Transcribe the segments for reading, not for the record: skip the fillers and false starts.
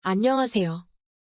안녕하세요.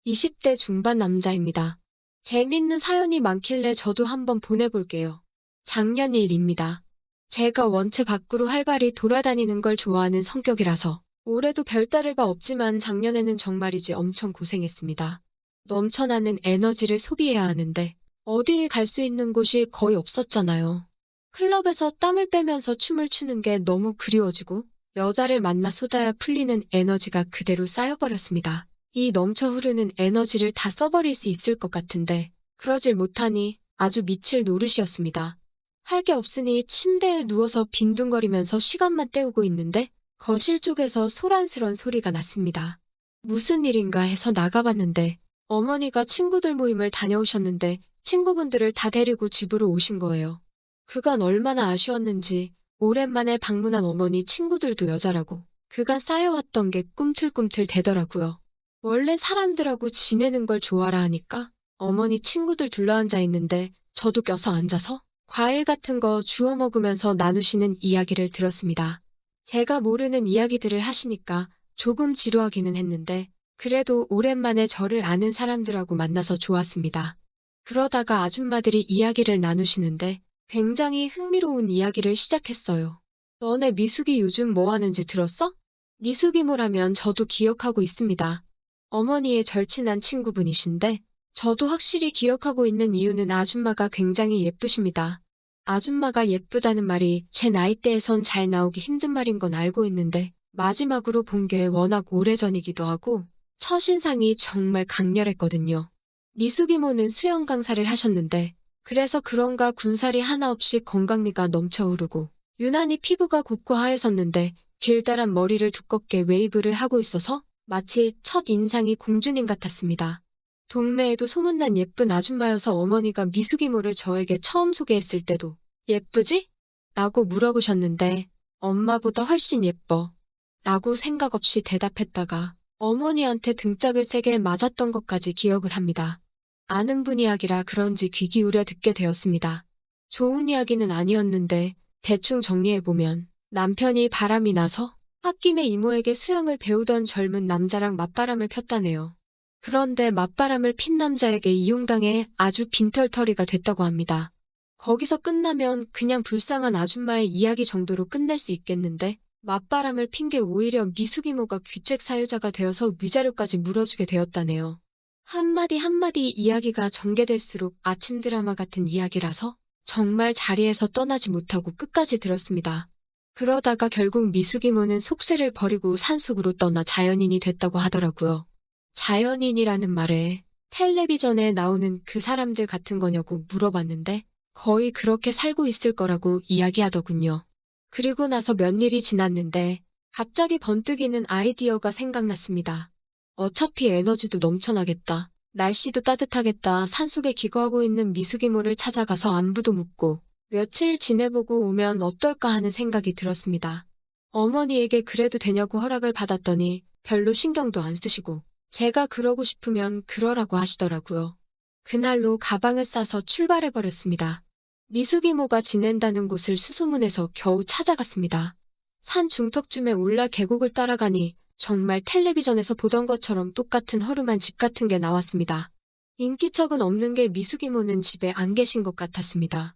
20대 중반 남자입니다. 재밌는 사연이 많길래 저도 한번 보내볼게요. 작년 일입니다. 제가 원체 밖으로 활발히 돌아다니는 걸 좋아하는 성격이라서 올해도 별다를 바 없지만 작년에는 정말이지 엄청 고생했습니다. 넘쳐나는 에너지를 소비해야 하는데 어디에 갈 수 있는 곳이 거의 없었잖아요. 클럽에서 땀을 빼면서 춤을 추는 게 너무 그리워지고 여자를 만나 쏟아야 풀리는 에너지가 그대로 쌓여버렸습니다. 이 넘쳐 흐르는 에너지를 다 써버릴 수 있을 것 같은데 그러질 못하니 아주 미칠 노릇이었습니다. 할 게 없으니 침대에 누워서 빈둥거리면서 시간만 때우고 있는데 거실 쪽에서 소란스런 소리가 났습니다. 무슨 일인가 해서 나가봤는데 어머니가 친구들 모임을 다녀오셨는데 친구분들을 다 데리고 집으로 오신 거예요. 그간 얼마나 아쉬웠는지 오랜만에 방문한 어머니 친구들도 여자라고 그간 쌓여왔던 게 꿈틀꿈틀 대더라고요. 원래 사람들하고 지내는 걸 좋아라 하니까 어머니 친구들 둘러앉아 있는데 저도 껴서 앉아서 과일 같은 거 주워 먹으면서 나누시는 이야기를 들었습니다. 제가 모르는 이야기들을 하시니까 조금 지루하기는 했는데 그래도 오랜만에 저를 아는 사람들하고 만나서 좋았습니다. 그러다가 아줌마들이 이야기를 나누시는데 굉장히 흥미로운 이야기를 시작했어요. 너네 미숙이 요즘 뭐 하는지 들었어? 미숙이모라면 저도 기억하고 있습니다. 어머니의 절친한 친구분이신데 저도 확실히 기억하고 있는 이유는 아줌마가 굉장히 예쁘십니다. 아줌마가 예쁘다는 말이 제 나이대에선 잘 나오기 힘든 말인 건 알고 있는데 마지막으로 본 게 워낙 오래전이기도 하고 첫인상이 정말 강렬했거든요. 미숙이모는 수영 강사를 하셨는데 그래서 그런가 군살이 하나 없이 건강미가 넘쳐 흐르고 유난히 피부가 곱고 하얘섰는데 길다란 머리를 두껍게 웨이브를 하고 있어서 마치 첫 인상이 공주님 같았습니다. 동네에도 소문난 예쁜 아줌마여서 어머니가 미숙이모를 저에게 처음 소개했을 때도 예쁘지? 라고 물어보셨는데 엄마보다 훨씬 예뻐. 라고 생각 없이 대답했다가 어머니한테 등짝을 세게 맞았던 것까지 기억을 합니다. 아는 분 이야기라 그런지 귀 기울여 듣게 되었습니다. 좋은 이야기는 아니었는데 대충 정리해보면 남편이 바람이 나서 홧김에 이모에게 수영을 배우던 젊은 남자랑 맞바람을 폈다네요. 그런데 맞바람을 핀 남자에게 이용당해 아주 빈털터리가 됐다고 합니다. 거기서 끝나면 그냥 불쌍한 아줌마의 이야기 정도로 끝낼 수 있겠는데 맞바람을 핀 게 오히려 미숙이모가 귀책 사유자가 되어서 위자료까지 물어주게 되었다네요. 한마디 한마디 이야기가 전개될수록 아침 드라마 같은 이야기라서 정말 자리에서 떠나지 못하고 끝까지 들었습니다. 그러다가 결국 미숙이모는 속세를 버리고 산속으로 떠나 자연인이 됐다고 하더라고요. 자연인이라는 말에 텔레비전에 나오는 그 사람들 같은 거냐고 물어봤는데 거의 그렇게 살고 있을 거라고 이야기하더군요. 그리고 나서 몇 일이 지났는데 갑자기 번뜩이는 아이디어가 생각났습니다. 어차피 에너지도 넘쳐나겠다. 날씨도 따뜻하겠다. 산속에 기거하고 있는 미숙이모를 찾아가서 안부도 묻고 며칠 지내보고 오면 어떨까 하는 생각이 들었습니다. 어머니에게 그래도 되냐고 허락을 받았더니 별로 신경도 안 쓰시고 제가 그러고 싶으면 그러라고 하시더라고요. 그날로 가방을 싸서 출발해버렸습니다. 미숙이모가 지낸다는 곳을 수소문해서 겨우 찾아갔습니다. 산 중턱쯤에 올라 계곡을 따라가니 정말 텔레비전에서 보던 것처럼 똑같은 허름한 집 같은 게 나왔습니다. 인기척은 없는 게 미숙이모는 집에 안 계신 것 같았습니다.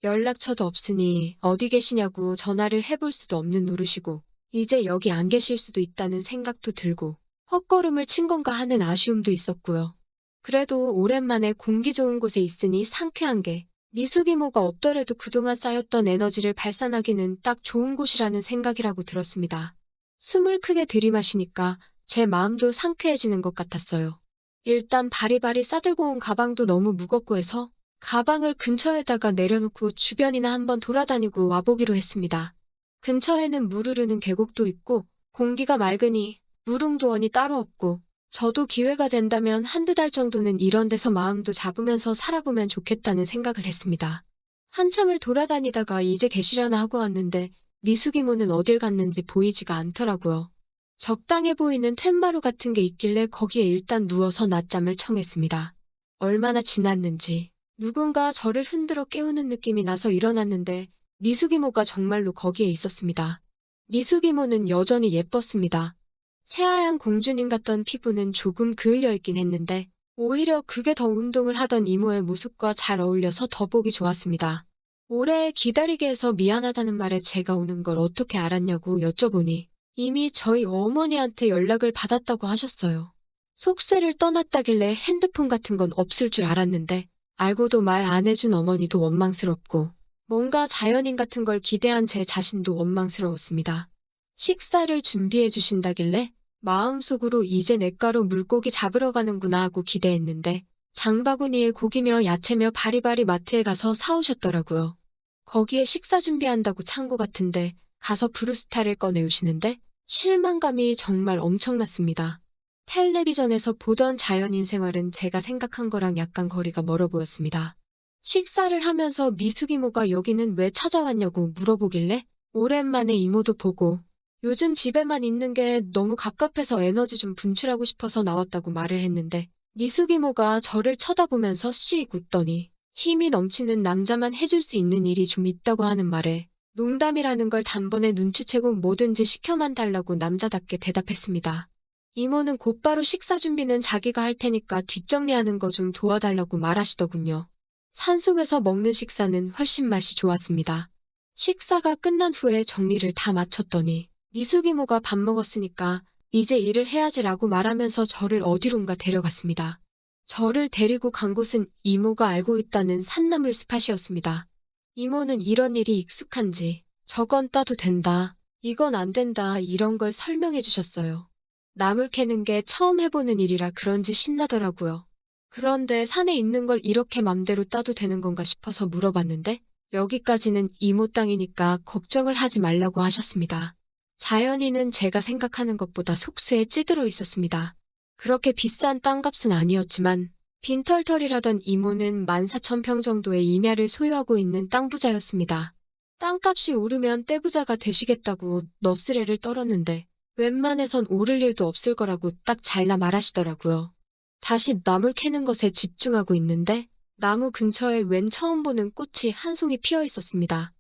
연락처도 없으니 어디 계시냐고 전화를 해볼 수도 없는 노릇이고 이제 여기 안 계실 수도 있다는 생각도 들고 헛걸음을 친 건가 하는 아쉬움도 있었고요. 그래도 오랜만에 공기 좋은 곳에 있으니 상쾌한 게 미숙이모가 없더라도 그동안 쌓였던 에너지를 발산하기는 딱 좋은 곳이라는 생각이라고 들었습니다. 숨을 크게 들이마시니까 제 마음도 상쾌해지는 것 같았어요. 일단 바리바리 싸들고 온 가방도 너무 무겁고 해서 가방을 근처에다가 내려놓고 주변이나 한번 돌아다니고 와보기로 했습니다. 근처에는 물 흐르는 계곡도 있고 공기가 맑으니 무릉도원이 따로 없고 저도 기회가 된다면 한두 달 정도는 이런 데서 마음도 잡으면서 살아보면 좋겠다는 생각을 했습니다. 한참을 돌아다니다가 이제 계시려나 하고 왔는데 미숙이모는 어딜 갔는지 보이지가 않더라고요. 적당해 보이는 툇마루 같은 게 있길래 거기에 일단 누워서 낮잠을 청했습니다. 얼마나 지났는지 누군가 저를 흔들어 깨우는 느낌이 나서 일어났는데 미숙이모가 정말로 거기에 있었습니다. 미숙이모는 여전히 예뻤습니다. 새하얀 공주님 같던 피부는 조금 그을려 있긴 했는데 오히려 그게 더 운동을 하던 이모의 모습과 잘 어울려서 더 보기 좋았습니다. 오래 기다리게 해서 미안하다는 말에 제가 오는 걸 어떻게 알았냐고 여쭤보니 이미 저희 어머니한테 연락을 받았다고 하셨어요. 속세를 떠났다길래 핸드폰 같은 건 없을 줄 알았는데 알고도 말 안 해준 어머니도 원망스럽고 뭔가 자연인 같은 걸 기대한 제 자신도 원망스러웠습니다. 식사를 준비해 주신다길래 마음속으로 이제 냇가로 물고기 잡으러 가는구나 하고 기대했는데 장바구니에 고기며 야채며 바리바리 마트에 가서 사오셨더라고요. 거기에 식사 준비한다고 창고 같은데 가서 브루스타를 꺼내오시는데 실망감이 정말 엄청났습니다. 텔레비전에서 보던 자연인 생활은 제가 생각한 거랑 약간 거리가 멀어 보였습니다. 식사를 하면서 미숙 이모가 여기는 왜 찾아왔냐고 물어보길래 오랜만에 이모도 보고 요즘 집에만 있는 게 너무 갑갑해서 에너지 좀 분출하고 싶어서 나왔다고 말을 했는데 미숙 이모가 저를 쳐다보면서 씩 웃더니 힘이 넘치는 남자만 해줄 수 있는 일이 좀 있다고 하는 말에 농담이라는 걸 단번에 눈치채고 뭐든지 시켜만 달라고 남자답게 대답했습니다. 이모는 곧바로 식사 준비는 자기가 할 테니까 뒷정리하는 거 좀 도와달라고 말하시더군요. 산속에서 먹는 식사는 훨씬 맛이 좋았습니다. 식사가 끝난 후에 정리를 다 마쳤더니 미숙 이모가 밥 먹었으니까 이제 일을 해야지라고 말하면서 저를 어디론가 데려갔습니다. 저를 데리고 간 곳은 이모가 알고 있다는 산나물 스팟이었습니다. 이모는 이런 일이 익숙한지 저건 따도 된다, 이건 안 된다 이런 걸 설명해 주셨어요. 나물 캐는 게 처음 해보는 일이라 그런지 신나더라고요. 그런데 산에 있는 걸 이렇게 맘대로 따도 되는 건가 싶어서 물어봤는데 여기까지는 이모 땅이니까 걱정을 하지 말라고 하셨습니다. 자연인은 제가 생각하는 것보다 속세에 찌들어 있었습니다. 그렇게 비싼 땅값은 아니었지만 빈털털이라던 이모는 14,000평 정도의 임야를 소유하고 있는 땅 부자였습니다. 땅값이 오르면 떼부자가 되시겠다고 너스레를 떨었는데 웬만해선 오를 일도 없을 거라고 딱 잘라 말하시더라고요. 다시 나물 캐는 것에 집중하고 있는데 나무 근처에 웬 처음 보는 꽃이 한 송이 피어 있었습니다.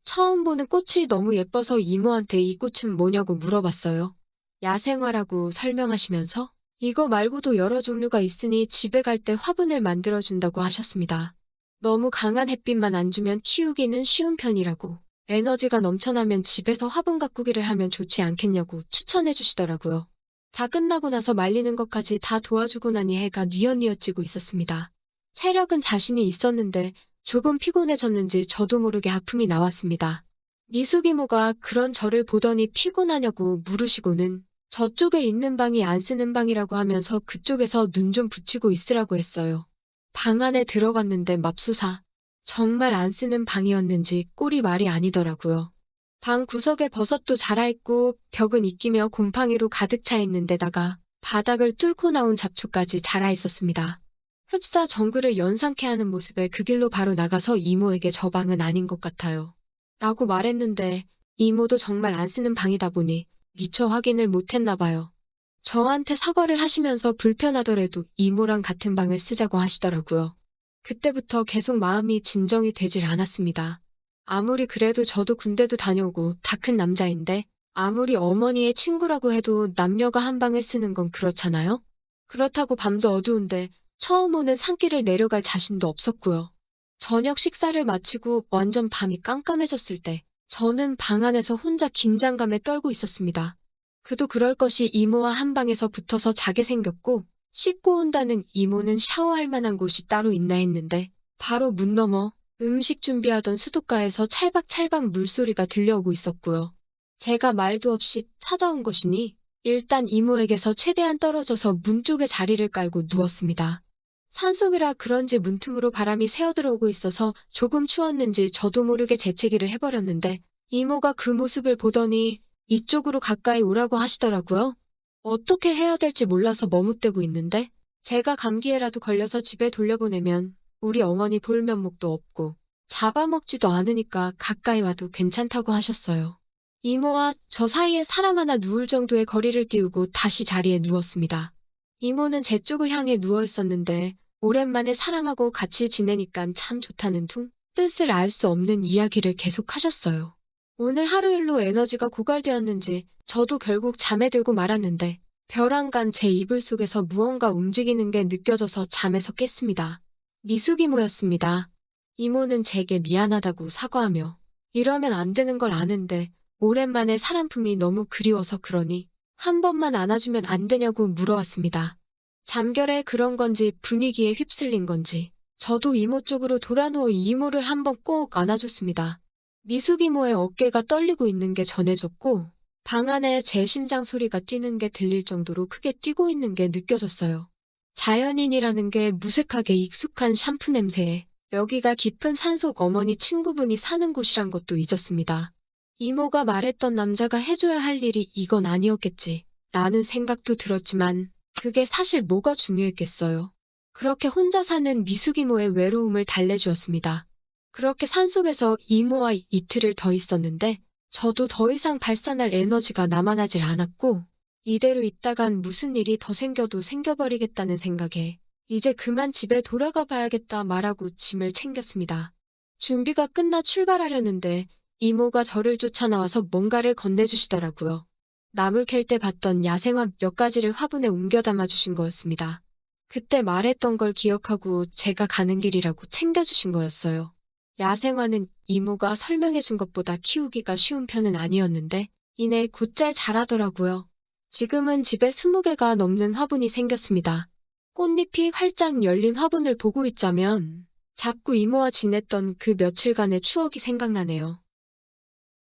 처음 보는 꽃이 너무 예뻐서 이모한테 이 꽃은 뭐냐고 물어봤어요. 야생화라고 설명하시면서 이거 말고도 여러 종류가 있으니 집에 갈 때 화분을 만들어준다고 하셨습니다. 너무 강한 햇빛만 안 주면 키우기는 쉬운 편이라고 에너지가 넘쳐나면 집에서 화분 가꾸기를 하면 좋지 않겠냐고 추천해 주시더라고요. 다 끝나고 나서 말리는 것까지 다 도와주고 나니 해가 뉘엿뉘엿 지고 있었습니다. 체력은 자신이 있었는데 조금 피곤해졌는지 저도 모르게 아픔이 나왔습니다. 미숙 이모가 그런 저를 보더니 피곤하냐고 물으시고는 저쪽에 있는 방이 안 쓰는 방이라고 하면서 그쪽에서 눈 좀 붙이고 있으라고 했어요. 방 안에 들어갔는데 맙소사. 정말 안 쓰는 방이었는지 꼴이 말이 아니더라고요. 방 구석에 버섯도 자라있고 벽은 이끼며 곰팡이로 가득 차 있는 데다가 바닥을 뚫고 나온 잡초까지 자라 있었습니다. 흡사 정글을 연상케 하는 모습에 그 길로 바로 나가서 이모에게 저 방은 아닌 것 같아요. 라고 말했는데 이모도 정말 안 쓰는 방이다 보니 미처 확인을 못했나 봐요. 저한테 사과를 하시면서 불편하더라도 이모랑 같은 방을 쓰자고 하시더라고요. 그때부터 계속 마음이 진정이 되질 않았습니다. 아무리 그래도 저도 군대도 다녀오고 다 큰 남자인데 아무리 어머니의 친구라고 해도 남녀가 한 방을 쓰는 건 그렇잖아요? 그렇다고 밤도 어두운데 처음 오는 산길을 내려갈 자신도 없었고요. 저녁 식사를 마치고 완전 밤이 깜깜해졌을 때 저는 방 안에서 혼자 긴장감에 떨고 있었습니다. 그도 그럴 것이 이모와 한 방에서 붙어서 자게 생겼고 씻고 온다는 이모는 샤워할 만한 곳이 따로 있나 했는데 바로 문 너머 음식 준비하던 수도가에서 찰박찰박 물소리가 들려오고 있었고요. 제가 말도 없이 찾아온 것이니 일단 이모에게서 최대한 떨어져서 문 쪽에 자리를 깔고 누웠습니다. 산속이라 그런지 문틈으로 바람이 새어들어오고 있어서 조금 추웠는지 저도 모르게 재채기를 해버렸는데 이모가 그 모습을 보더니 이쪽으로 가까이 오라고 하시더라고요. 어떻게 해야 될지 몰라서 머뭇대고 있는데 제가 감기에라도 걸려서 집에 돌려보내면 우리 어머니 볼 면목도 없고 잡아먹지도 않으니까 가까이 와도 괜찮다고 하셨어요. 이모와 저 사이에 사람 하나 누울 정도의 거리를 띄우고 다시 자리에 누웠습니다. 이모는 제 쪽을 향해 누워 있었는데 오랜만에 사람하고 같이 지내니깐 참 좋다는 둥 뜻을 알 수 없는 이야기를 계속 하셨어요. 오늘 하루 일로 에너지가 고갈되었는지 저도 결국 잠에 들고 말았는데 벼랑간 제 이불 속에서 무언가 움직이는 게 느껴져서 잠에서 깼습니다. 미숙이모였습니다. 이모는 제게 미안하다고 사과하며 이러면 안 되는 걸 아는데 오랜만에 사람 품이 너무 그리워서 그러니 한 번만 안아주면 안 되냐고 물어왔습니다. 잠결에 그런 건지 분위기에 휩쓸린 건지 저도 이모 쪽으로 돌아누워 이모를 한번 꼭 안아줬습니다. 미숙이모의 어깨가 떨리고 있는 게 전해졌고 방 안에 제 심장 소리가 뛰는 게 들릴 정도로 크게 뛰고 있는 게 느껴졌어요. 자연인이라는 게 무색하게 익숙한 샴푸 냄새에 여기가 깊은 산속 어머니 친구분이 사는 곳이란 것도 잊었습니다. 이모가 말했던 남자가 해줘야 할 일이 이건 아니었겠지 라는 생각도 들었지만 그게 사실 뭐가 중요했겠어요. 그렇게 혼자 사는 미숙이모의 외로움을 달래주었습니다. 그렇게 산속에서 이모와 이틀을 더 있었는데 저도 더 이상 발산할 에너지가 남아나질 않았고 이대로 있다간 무슨 일이 더 생겨도 생겨버리겠다는 생각에 이제 그만 집에 돌아가 봐야겠다 말하고 짐을 챙겼습니다. 준비가 끝나 출발하려는데 이모가 저를 쫓아 나와서 뭔가를 건네주시더라고요. 나물 캘 때 봤던 야생화 몇 가지를 화분에 옮겨 담아주신 거였습니다. 그때 말했던 걸 기억하고 제가 가는 길이라고 챙겨주신 거였어요. 야생화는 이모가 설명해준 것보다 키우기가 쉬운 편은 아니었는데 이내 곧잘 자라더라고요. 지금은 집에 20개가 넘는 화분이 생겼습니다. 꽃잎이 활짝 열린 화분을 보고 있자면 자꾸 이모와 지냈던 그 며칠간의 추억이 생각나네요.